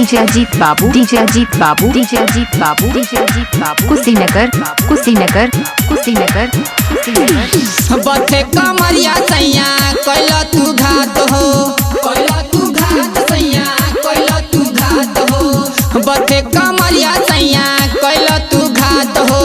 DJ Ajit बाबू, DJ Ajit बाबू, DJ Ajit बाबू, डीजे अजीत बाबू, कुशीनगर कुशीनगर कुशीनगर कुशीनगर। बथे कमरिया सैया कैला तू घात हो, कैला तू घात सैया, कैला तू घात हो। बथे कमरिया सैया कैला तू घात हो।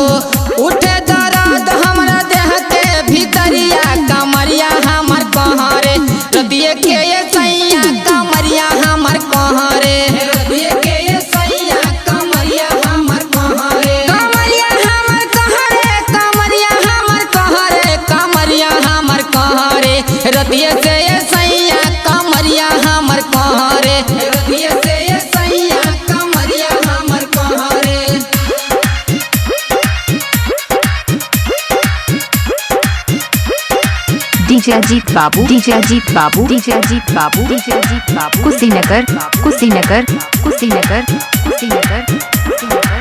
उठे दर्द हमरा देह के भीतरिया, कमरिया हमर कहरे रतिये के ये सैया, कमरिया हमर कहरे रतिये के ये सैया, कमरिया हमर कहरे, कमरिया हमर कहरे, कमरिया हमर कहरे, कमरिया हमर कहरे रतिये से ये सैया, कमरिया हमर कहरे रतिये से ये सैया, कमरिया हमर कहरे। डीजे अजीत बाबू, डीजे अजीत बाबू, डीजे अजीत बाबू, डीजे अजीत बाबू, कुशीनगर कुशीनगर कुशीनगर कुशीनगर कुशीनगर।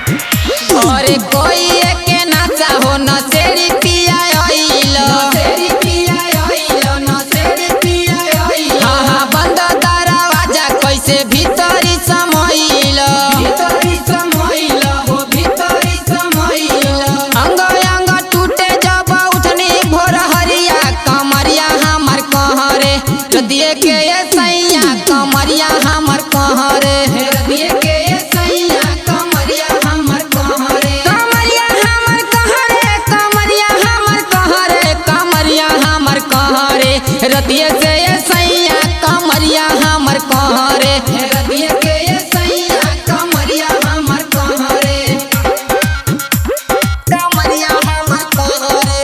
और कोई के नाचा हो नसेरी पिया आइलो, नसेरी पिया आइलो, नसेरी पिया आइलो। हाँ हाँ बंद दरवाजा कैसे भीतरी समइलो, भीतरी समइलो हो, भीतरी समइलो। अंग अंग टूटे जब उठनी भोर हरिया, कमरिया हमर कहरे रतिये के ये सैया, कमरिया हमर कहरे रतिये के ये सैया, कमरिया हमर कहरे, कमरिया हमर कहरे, कमरिया हमर कहरे, कमरिया हमर कहरे रतिये से ये सैया, कमरिया हमर कहरे रतिये के ये सैया, कमरिया हमर कहरे, कमरिया हमर कहरे,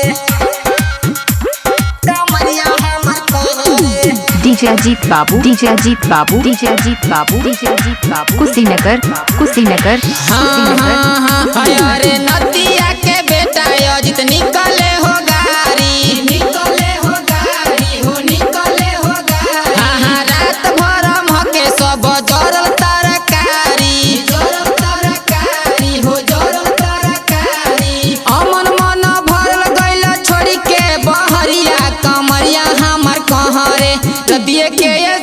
कमरिया हमर कहरे। डीजे अजीत बाबू, डीजे अजीत बाबू, डीजे अजीत बाबू, डीजे अजीत बाबू, कुशीनगर कुशीनगर कुशीनगर। अरे नदिया के बेटा अजित निकले हो गाड़ी, निकले हो गाड़ी हो, निकले हो गाड़ी। हाँ रात भर महके सब जरल तरकारी, जरल तरकारी हो, जरल तरकारी। अमन मन भरल गइल छोड़ी के बहरिया, कमरिया हमर कहरे रतिये के ये